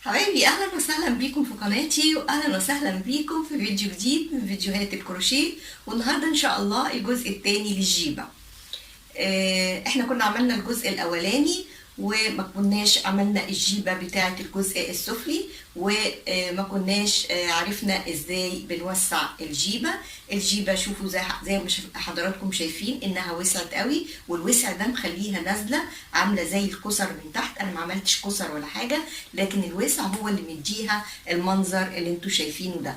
حبايبي، اهلا وسهلا بيكم في قناتي، واهلا وسهلا بيكم في فيديو جديد من فيديوهات الكروشيه. والنهارده ان شاء الله الجزء الثاني للجيبه. احنا كنا عملنا الجزء الاولاني وما كناش عملنا الجيبه بتاعه الجزء السفلي، وما كناش عرفنا ازاي بنوسع الجيبه. شوفوا زي ما حضراتكم شايفين انها وسعت قوي، والوسع ده مخليها نازله عامله زي الكسر من تحت. انا ما عملتش كسر ولا حاجه، لكن الوسع هو اللي مديها المنظر اللي انتوا شايفينه ده.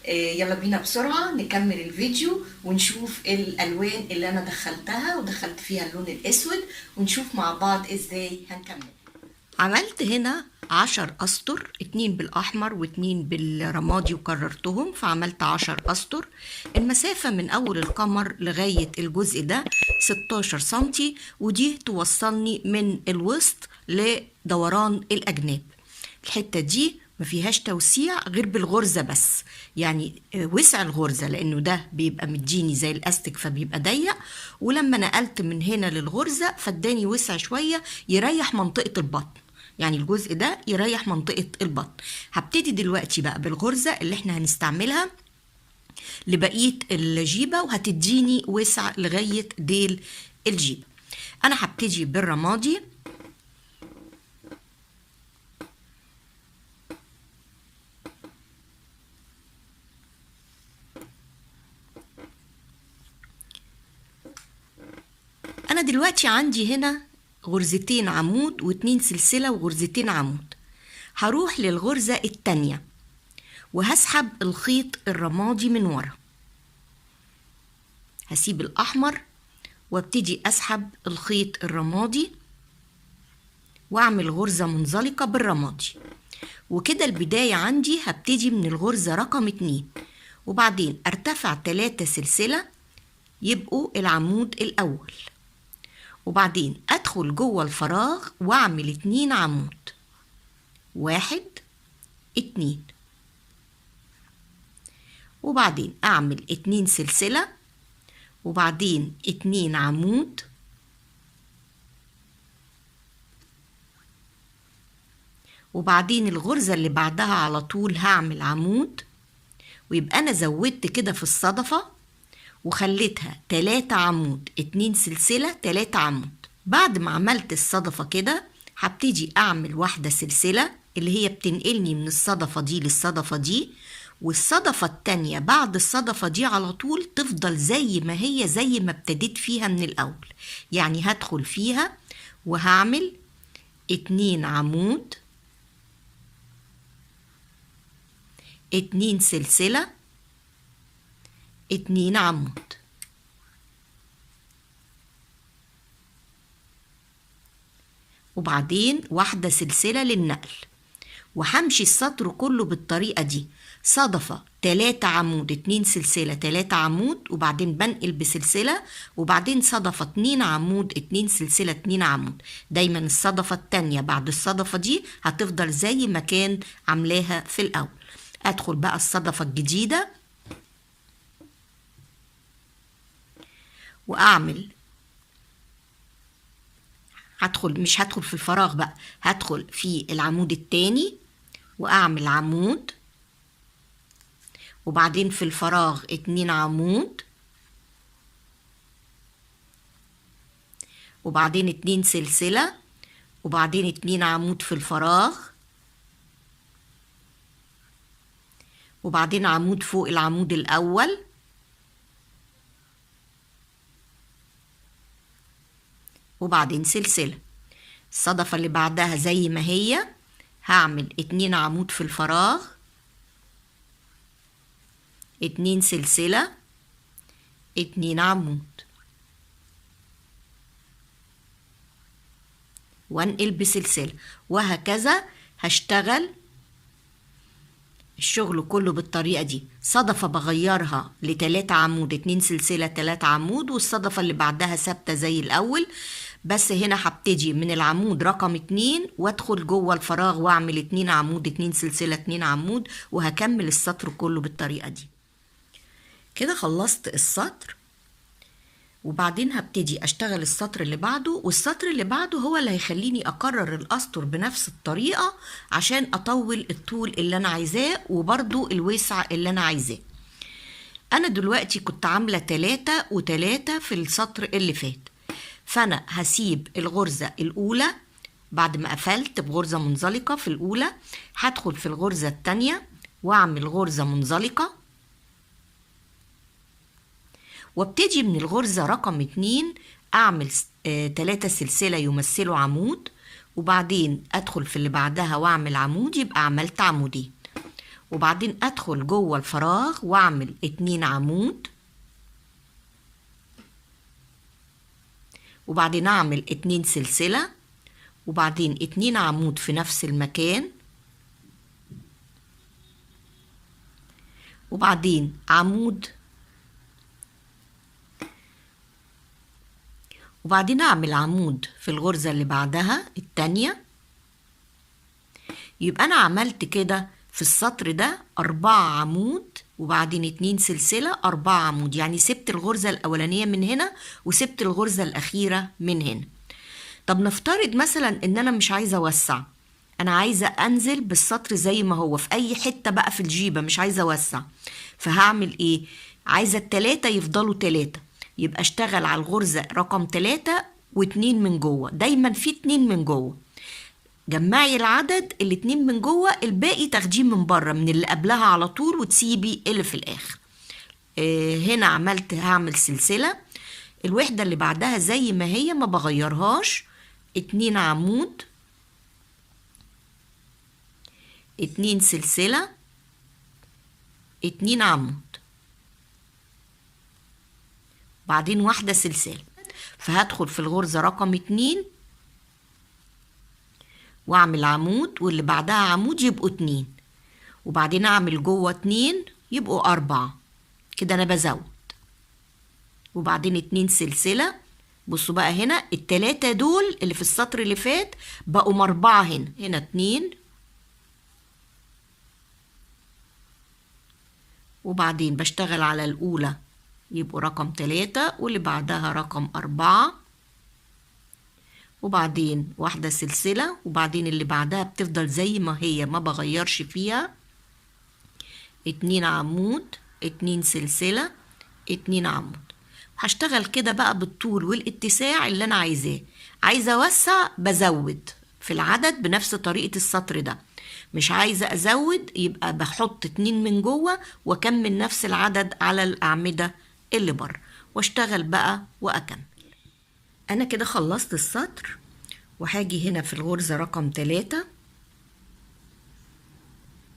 يلا بينا بسرعة نكمل الفيديو ونشوف الألوان اللي أنا دخلتها، ودخلت فيها اللون الأسود، ونشوف مع بعض إزاي هنكمل. عملت هنا 10 أسطر، 2 بالأحمر و2 بالرمادي وكررتهم، فعملت 10 أسطر. المسافة من أول القمر لغاية الجزء ده 16 سنتي، ودي توصلني من الوسط لدوران الأجناب. الحتة دي ما فيهاش توسيع غير بالغرزة بس، يعني وسع الغرزة، لأنه ده بيبقى مديني زي الأستك فبيبقى ضيق، ولما نقلت من هنا للغرزة فاداني وسع شوية يريح منطقة البطن، يعني الجزء ده يريح منطقة البطن. هبتدي دلوقتي بقى بالغرزة اللي احنا هنستعملها لبقية الجيبة، وهتديني وسع لغاية ديل الجيبة. أنا هبتدي بالرمادي، أنا دلوقتي عندي هنا غرزتين عمود و2 سلسلة وغرزتين عمود. هروح للغرزة التانية وهسحب الخيط الرمادي من ورا، هسيب الأحمر وابتدي أسحب الخيط الرمادي وأعمل غرزة منزلقة بالرمادي. وكده البداية عندي هبتدي من الغرزة رقم 2، وبعدين أرتفع 3 سلسلة يبقوا العمود الأول، وبعدين أدخل جوه الفراغ وأعمل 2 عمود، 1 2، وبعدين أعمل 2 سلسلة، وبعدين 2 عمود، وبعدين الغرزة اللي بعدها على طول هعمل عمود، ويبقى أنا زودت كده في الصدفة وخليتها 3 عمود 2 سلسلة 3 عمود. بعد ما عملت الصدفة كده هبتدي أعمل 1 سلسلة اللي هي بتنقلني من الصدفة دي للصدفة دي، والصدفة التانية بعد الصدفة دي على طول تفضل زي ما هي، زي ما ابتديت فيها من الأول. يعني هدخل فيها وهعمل 2 عمود 2 سلسلة 2 عمود، وبعدين 1 سلسلة للنقل، وهمشي السطر كله بالطريقة دي: صدفة 3 عمود 2 سلسلة 3 عمود، وبعدين بنقل بسلسلة، وبعدين صدفة 2 عمود 2 سلسلة 2 عمود. دايما الصدفة التانية بعد الصدفة دي هتفضل زي ما كان عاملاها في الأول. أدخل بقى الصدفة الجديدة وأعمل، مش هدخل في الفراغ بقى، هدخل في العمود التاني وأعمل عمود، وبعدين في الفراغ 2 عمود، وبعدين 2 سلسلة، وبعدين 2 عمود في الفراغ، وبعدين عمود فوق العمود الأول، وبعدين سلسلة. الصدفة اللي بعدها زي ما هي هعمل 2 عمود في الفراغ، 2 سلسلة، 2 عمود، وانقل بسلسلة، وهكذا هشتغل الشغل كله بالطريقة دي. صدفة بغيرها ل3 عمود 2 سلسلة 3 عمود، والصدفة اللي بعدها ثابتة زي الأول، بس هنا هبتدي من العمود رقم 2 وادخل جوه الفراغ واعمل 2 عمود 2 سلسلة 2 عمود، وهكمل السطر كله بالطريقة دي. كده خلصت السطر، وبعدين هبتدي اشتغل السطر اللي بعده، والسطر اللي بعده هو اللي هيخليني اكرر الاسطر بنفس الطريقة عشان اطول الطول اللي انا عايزاه وبرضو الوسع اللي انا عايزاه. انا دلوقتي كنت عاملة 3 و3 في السطر اللي فات، فانا هسيب الغرزة الاولى بعد ما قفلت بغرزة منزلقة في الاولى، هدخل في الغرزة التانية واعمل غرزة منزلقة، وابتدي من الغرزة رقم 2 اعمل 3 سلسلة يمثلوا عمود، وبعدين ادخل في اللي بعدها واعمل عمود، يبقى عملت عمودين، وبعدين ادخل جوه الفراغ واعمل 2 عمود، وبعدين اعمل 2 سلسلة، وبعدين 2 عمود في نفس المكان، وبعدين عمود، وبعدين اعمل عمود في الغرزة اللي بعدها التانية. يبقى انا عملت كده في السطر ده 4 عمود، وبعدين 2 سلسلة، 4 عمود، يعني سبت الغرزة الاولانية من هنا وسبت الغرزة الاخيرة من هنا. طب نفترض مثلا ان انا مش عايزة اوسع، انا عايزة انزل بالسطر زي ما هو في اي حتة بقى في الجيبة، مش عايزة اوسع، فهعمل ايه؟ عايزة ال3 يفضلوا 3، يبقى اشتغل على الغرزة رقم 3 و2 من جوه، دايما في 2 من جوه، جمعي العدد ال2 من جوه، الباقي تاخديه من بره من اللي قبلها على طول وتسيبي اللي في الاخر. هنا عملت هعمل سلسلة، الوحدة اللي بعدها زي ما هي ما بغيرهاش، 2 عمود، 2 سلسلة، 2 عمود، بعدين واحدة سلسلة، فهدخل في الغرزة رقم 2 واعمل عمود، واللي بعدها عمود يبقوا 2، وبعدين اعمل جوه 2 يبقوا 4، كده انا بزود، وبعدين 2 سلسلة. بصوا بقى هنا ال3 دول اللي في السطر اللي فات بقوا 4 هنا 2، وبعدين بشتغل على الأولى يبقوا رقم 3 واللي بعدها رقم 4، وبعدين واحدة سلسلة، وبعدين اللي بعدها بتفضل زي ما هي ما بغيرش فيها، 2 عمود، 2 سلسلة، 2 عمود. هشتغل كده بقى بالطول والاتساع اللي انا عايزاه. عايزة اوسع بزود في العدد بنفس طريقة السطر ده، مش عايزة ازود يبقى بحط 2 من جوه واكمل نفس العدد على الاعمدة اللي بره، واشتغل بقى واكمل. انا كده خلصت السطر، وهاجي هنا في الغرزة رقم 3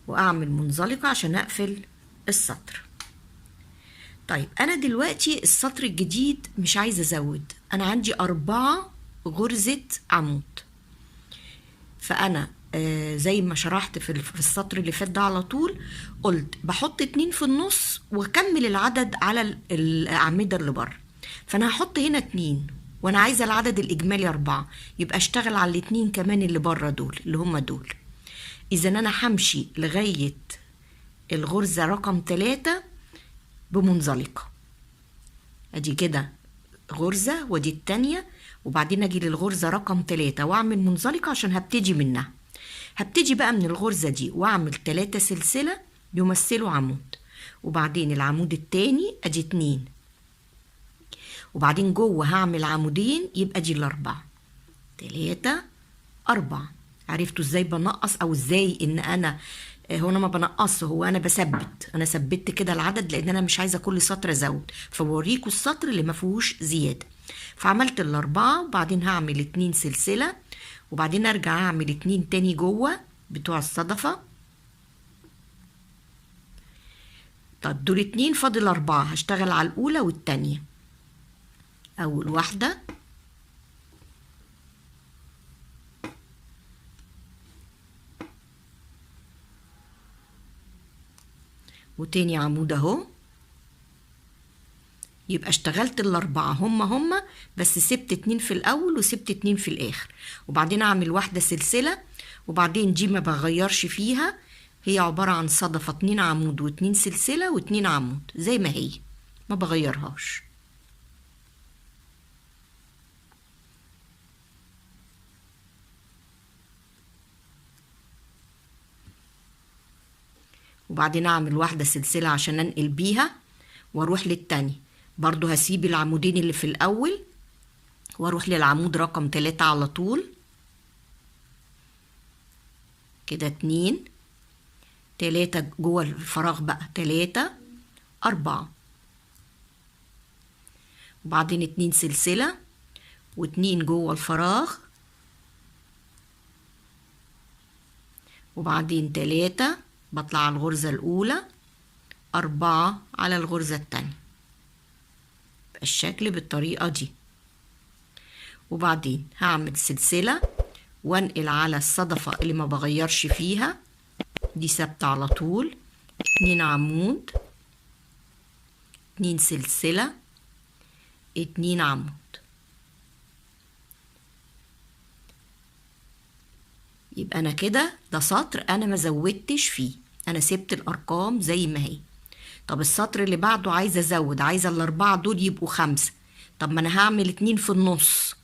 واعمل منزلقة عشان اقفل السطر. طيب انا دلوقتي السطر الجديد مش عايزة ازود، انا عندي 4 غرزة عمود، فانا زي ما شرحت في السطر اللي فات ده على طول، قلت بحط 2 في النص واكمل العدد على الاعمدة اللي بره، فانا هحط هنا 2 وانا عايزة العدد الاجمالي 4، يبقى اشتغل على ال2 كمان اللي بره دول اللي هم دول. اذا انا همشي لغاية الغرزة رقم 3 بمنزلقة، ادي كده غرزة ودي التانية، وبعدين اجي للغرزة رقم 3 واعمل منزلقة عشان هبتدي منها. هبتدي بقى من الغرزة دي واعمل 3 سلسلة يمثلوا عمود، وبعدين العمود التاني ادي 2، وبعدين جوه هعمل عمودين يبقى دي ال4، 3 4. عرفتوا ازاي بنقص او ازاي ان انا هو انا ما بنقص، هو انا بثبت، انا ثبت كده العدد لان انا مش عايزه كل سطر ازود، فبوريكوا السطر اللي ما فيهوش زياده. فعملت ال4 وبعدين هعمل 2 سلسله، وبعدين ارجع اعمل 2 تاني جوه بتوع الصدفه. طب دول 2 فاضل 4، هشتغل على الاولى والتانيه. اول واحده وتاني عمود اهو، يبقى اشتغلت ال4 هما بس سبت 2 في الاول وسبت 2 في الاخر، وبعدين اعمل واحدة سلسلة، وبعدين دي ما بغيرش فيها، هي عبارة عن صدفة 2 عمود و2 سلسلة و2 عمود زي ما هي ما بغيرهاش. وبعدين اعمل واحدة سلسلة عشان انقل بيها واروح للتاني. برضو هسيب العمودين اللي في الاول واروح للعمود رقم 3 على طول كده. 2 3 جوه الفراغ بقى 3 4، وبعدين 2 سلسلة و2 جوه الفراغ، وبعدين 3 بطلع على الغرزة الأولى، 4 على الغرزة التانية. الشكل بالطريقة دي. وبعدين هعمل سلسلة وانقل على الصدفة اللي ما بغيرش فيها، دي ثابتة على طول. 2 عمود، 2 سلسلة، 2 عمود. يبقى انا كده ده سطر انا ما زودتش فيه، انا سبت الارقام زي ما هي. طب السطر اللي بعده عايزه ازود، عايزه الاربعه دول يبقوا 5. طب ما انا هعمل 2 في النص،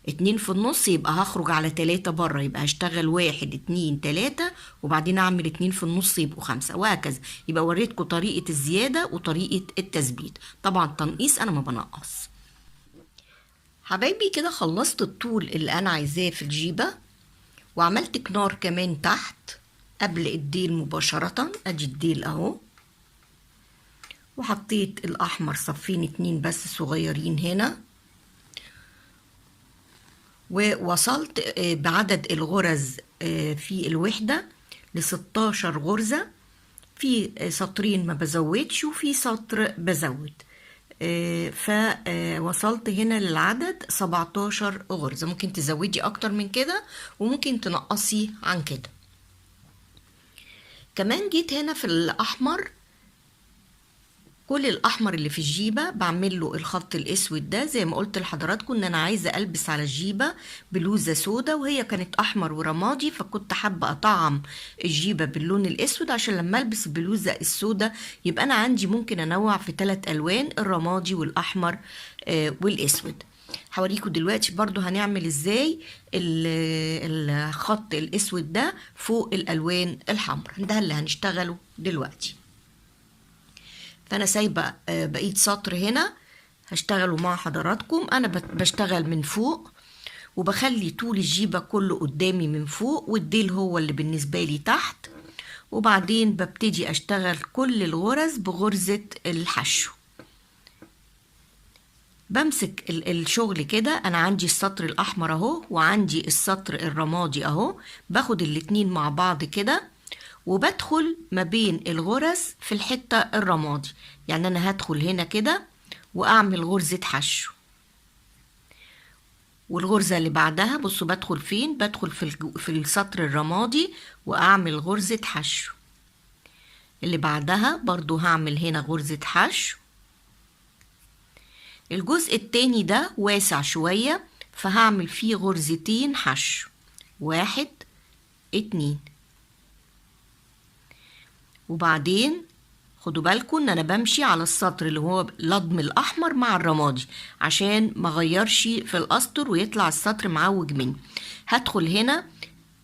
2 في النص يبقى هخرج على 3 بره، يبقى هشتغل 1 2 3 وبعدين اعمل 2 في النص يبقوا 5 وهكذا. يبقى وريتكم طريقه الزياده وطريقه التثبيت. طبعا تنقيص انا ما بنقص. حبايبي كده خلصت الطول اللي انا عايزاه في الجيبه، وعملت كنار كمان تحت قبل الديل مباشرة. ادي الديل اهو، وحطيت الاحمر صفين 2 بس صغيرين هنا، ووصلت بعدد الغرز في الوحدة ل16 غرزة. في سطرين ما بزودش وفي سطر بزود، فوصلت هنا للعدد 17 غرزة. ممكن تزودي اكتر من كده وممكن تنقصي عن كده. كمان جيت هنا في الاحمر، كل الاحمر اللي في الجيبة بعمل له الخط الاسود ده. زي ما قلت لحضراتكم ان انا عايزة البس على الجيبة بلوزة سودا، وهي كانت احمر ورمادي، فكنت حابة اطعم الجيبة باللون الاسود عشان لما البس البلوزة السودا يبقى انا عندي ممكن انوع في 3 الوان، الرمادي والاحمر والاسود. هوريكم دلوقتي برضو هنعمل ازاي الخط الاسود ده فوق الالوان الحمراء، ده اللي هنشتغله دلوقتي. فانا سايبه بقيه سطر هنا هشتغله مع حضراتكم. انا بشتغل من فوق وبخلي طول الجيبه كله قدامي من فوق، والديل هو اللي بالنسبه لي تحت. وبعدين ببتدي اشتغل كل الغرز بغرزه الحشو. بمسك الشغل كده، انا عندي السطر الاحمر اهو وعندي السطر الرمادي اهو، باخد الاتنين مع بعض كده وبدخل ما بين الغرز في الحتة الرمادي. يعني انا هدخل هنا كده واعمل غرزة حشو، والغرزة اللي بعدها بصوا بدخل فين، بدخل في السطر الرمادي واعمل غرزة حشو. اللي بعدها برضو هعمل هنا غرزة حشو. الجزء التاني ده واسع شوية فهعمل فيه غرزتين حشو، 1 2. وبعدين خدوا بالكم ان انا بمشي على السطر اللي هو لضم الاحمر مع الرمادي عشان ما اغيرش في الاسطر ويطلع السطر معوج مني. هدخل هنا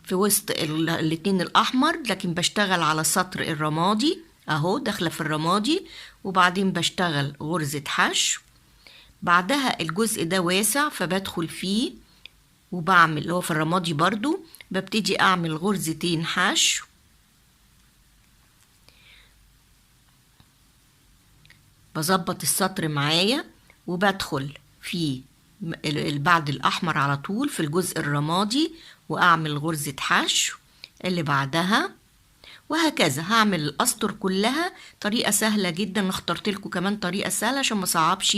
في وسط الاتنين الاحمر لكن بشتغل على السطر الرمادي اهو، داخله في الرمادي، وبعدين بشتغل غرزة حشو. بعدها الجزء ده واسع فبدخل فيه وبعمل اللي هو في الرمادي برضو، ببتدي اعمل غرزتين حشو. بظبط السطر معايا وبدخل في بعد الأحمر على طول في الجزء الرمادي وأعمل غرزة حشو اللي بعدها، وهكذا هعمل الأسطر كلها. طريقة سهلة جدا، اخترت لكم كمان طريقة سهلة عشان ما صعبش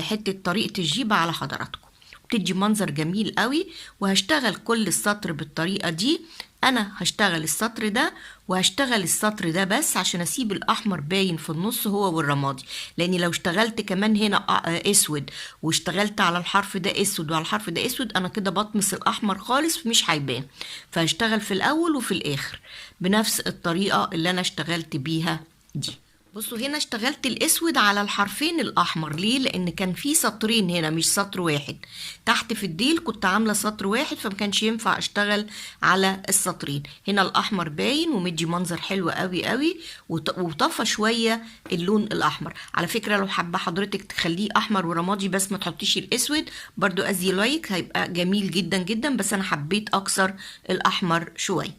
حتة طريقة الجيبة على حضراتكم، بتدي منظر جميل قوي. وهشتغل كل السطر بالطريقة دي. انا هشتغل السطر ده وهشتغل السطر ده بس عشان اسيب الاحمر باين في النص هو والرمادي، لاني لو اشتغلت كمان هنا اسود واشتغلت على الحرف ده اسود وعلى الحرف ده اسود انا كده بطمس الاحمر خالص مش هيبان. فهشتغل في الاول وفي الاخر بنفس الطريقة اللي انا اشتغلت بيها دي. بصوا هنا اشتغلت الاسود على الحرفين الاحمر. ليه؟ لان كان في سطرين هنا مش سطر واحد. تحت في الديل كنت عامله سطر واحد فما كانش ينفع اشتغل على السطرين. هنا الاحمر باين ومدي منظر حلو قوي قوي وطفى شويه اللون الاحمر. على فكره لو حابه حضرتك تخليه احمر ورمادي بس ما تحطيش الاسود برضو ازي لايك هيبقى جميل جدا جدا، بس انا حبيت اكثر الاحمر شويه.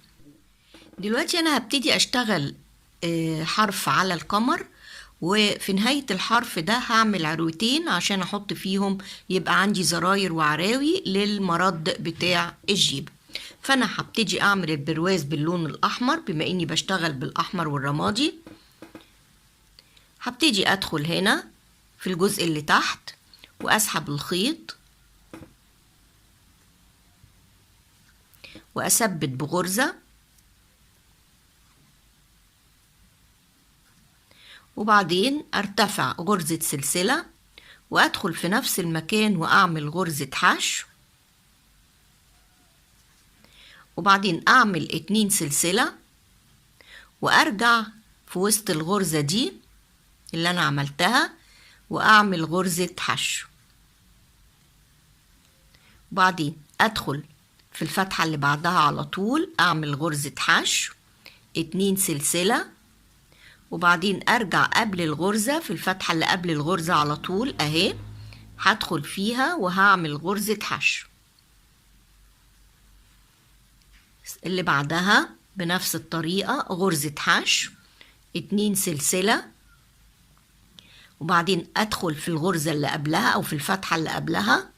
دلوقتي انا هبتدي اشتغل حرف على القمر، وفي نهاية الحرف ده هعمل عروتين عشان احط فيهم يبقى عندي زراير وعراوي للمرد بتاع الجيب. فانا هبتدي اعمل البرواز باللون الاحمر بما اني بشتغل بالاحمر والرمادي. هبتدي ادخل هنا في الجزء اللي تحت واسحب الخيط واثبت بغرزة، وبعدين ارتفع غرزة سلسلة وادخل في نفس المكان واعمل غرزة حشو، وبعدين اعمل 2 سلسلة وارجع في وسط الغرزة دي اللي انا عملتها واعمل غرزة حشو، وبعدين ادخل في الفتحة اللي بعدها على طول اعمل غرزة حشو 2 سلسلة، وبعدين ارجع قبل الغرزة في الفتحة اللي قبل الغرزة على طول اهي هدخل فيها وهعمل غرزة حشو. اللي بعدها بنفس الطريقة غرزة حشو 2 سلسلة، وبعدين ادخل في الغرزة اللي قبلها او في الفتحة اللي قبلها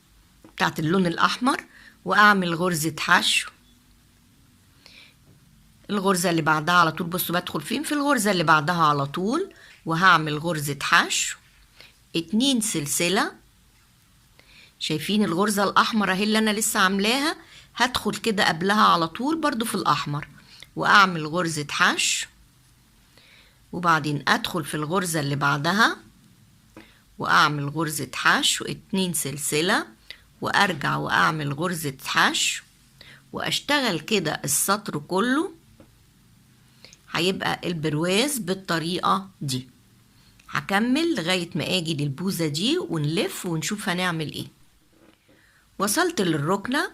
بتاعت اللون الاحمر واعمل غرزة حشو. الغرزة اللي بعدها على طول بصوا بدخل فين؟ في الغرزة اللي بعدها على طول وهعمل غرزة حشو 2 سلسلة. شايفين الغرزة الأحمر اهي اللي أنا لسه عاملاها؟ هدخل كده قبلها على طول برضو في الأحمر وأعمل غرزة حشو، وبعدين أدخل في الغرزة اللي بعدها وأعمل غرزة حشو 2 سلسلة وأرجع وأعمل غرزة حشو وأشتغل كده السطر كله. هيبقى البرواز بالطريقة دي. هكمل لغاية ما اجي للبوزة دي ونلف ونشوف هنعمل ايه. وصلت للركنة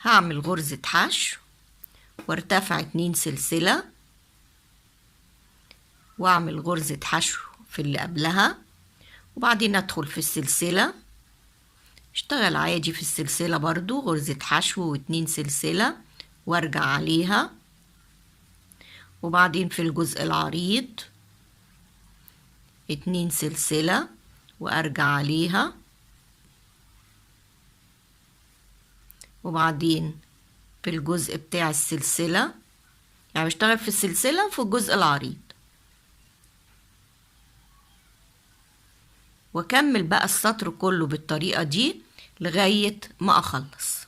هعمل غرزة حشو وارتفع 2 سلسلة واعمل غرزة حشو في اللي قبلها، وبعدين ادخل في السلسلة اشتغل عادي في السلسلة برضو غرزة حشو و2 سلسلة وارجع عليها، وبعدين في الجزء العريض 2 سلسلة وارجع عليها، وبعدين في الجزء بتاع السلسلة يعني بشتغل في السلسلة في الجزء العريض، واكمل بقى السطر كله بالطريقة دي لغاية ما اخلص.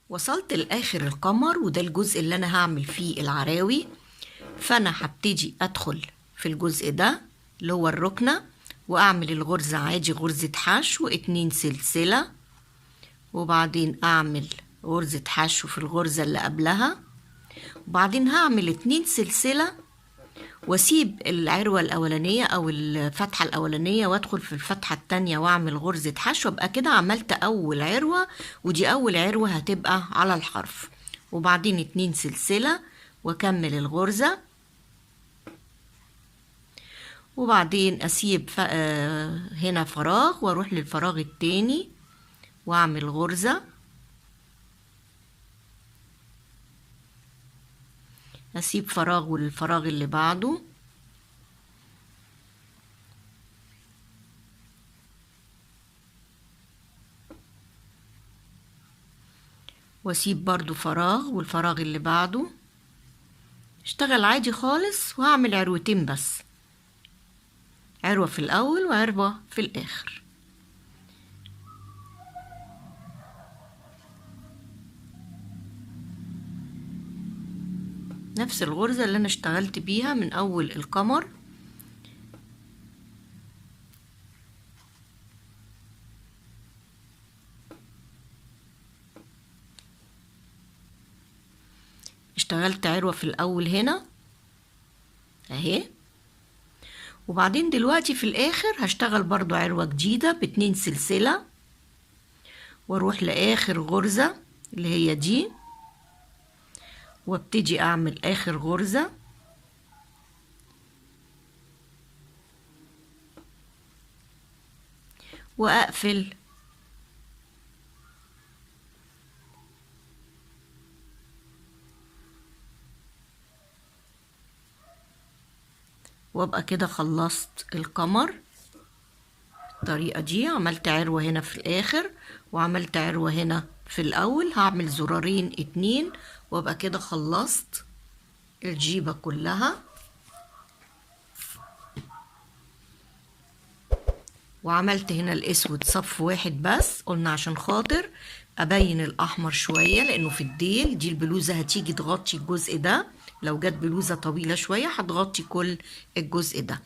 وصلت لاخر القمر وده الجزء اللي انا هعمل فيه العراوي. فانا هبتدي ادخل في الجزء ده اللي هو الركنة واعمل الغرزة عادي غرزة حشو 2 سلسلة، وبعدين اعمل غرزة حشو في الغرزة اللي قبلها، وبعدين هعمل 2 سلسلة واسيب العروة الاولانية او الفتحة الاولانية وادخل في الفتحة التانية واعمل غرزة حشو. ابقى كده عملت اول عروة ودي اول عروة هتبقى على الحرف، وبعدين 2 سلسلة واكمل الغرزة، وبعدين اسيب هنا فراغ واروح للفراغ التاني واعمل غرزة، اسيب فراغ والفراغ اللي بعده، واسيب برضو فراغ والفراغ اللي بعده. اشتغل عادي خالص وهعمل عروتين بس، عروة في الاول وعروة في الاخر. نفس الغرزة اللي انا اشتغلت بيها من اول القمر. اشتغلت عروة في الاول هنا اهي، وبعدين دلوقتي في الاخر هشتغل برضو عروة جديدة ب2 سلسلة، واروح لاخر غرزة اللي هي دي، وابتدي اعمل اخر غرزة واقفل وابقى كده خلصت القمر. الطريقة دي عملت عروة هنا في الاخر وعملت عروة هنا في الاول، هعمل زرارين 2 وابقى كده خلصت الجيبة كلها. وعملت هنا الاسود صف واحد بس، قلنا عشان خاطر ابين الاحمر شوية لانه في الديل. دي البلوزة هتيجي تغطي الجزء ده، لو جت بلوزة طويلة شوية هتغطي كل الجزء ده.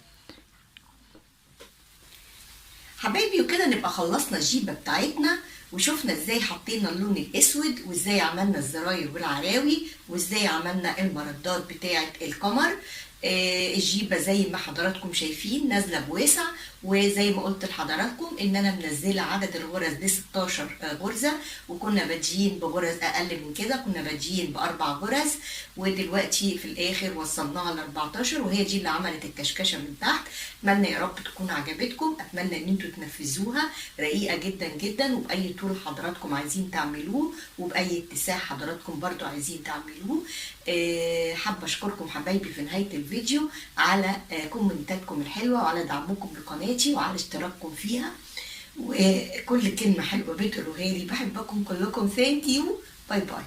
حبايبي وكده نبقى خلصنا الجيبة بتاعتنا، وشوفنا ازاي حطينا اللون الاسود، وازاي عملنا الزراير والعراوي، وازاي عملنا المردات بتاعة القمر. الجيبة زي ما حضراتكم شايفين نازلة بواسع، وزي ما قلت لحضراتكم ان انا منزلة عدد الغرز دي 16 غرزة، وكنا بادئين بغرز اقل من كده، كنا بادئين ب4 غرز، ودلوقتي في الاخر وصلناها ل14، وهي دي اللي عملت الكشكشة من تحت. اتمنى يا رب تكون عجبتكم، اتمنى ان انتوا تنفذوها، رقيقة جدا جدا، وبأي طول حضراتكم عايزين تعملوه، وبأي اتساع حضراتكم برضو عايزين تعملوه. حابة اشكركم حبايبي في نهاية الفيديو على كومنتاتكم الحلوة، وعلى دعمكم لقناتي، وعلى اشتراككم فيها، وكل كلمة حلوة بتقولوها لي. بحبكم كلكم. ثانك يو. باي باي.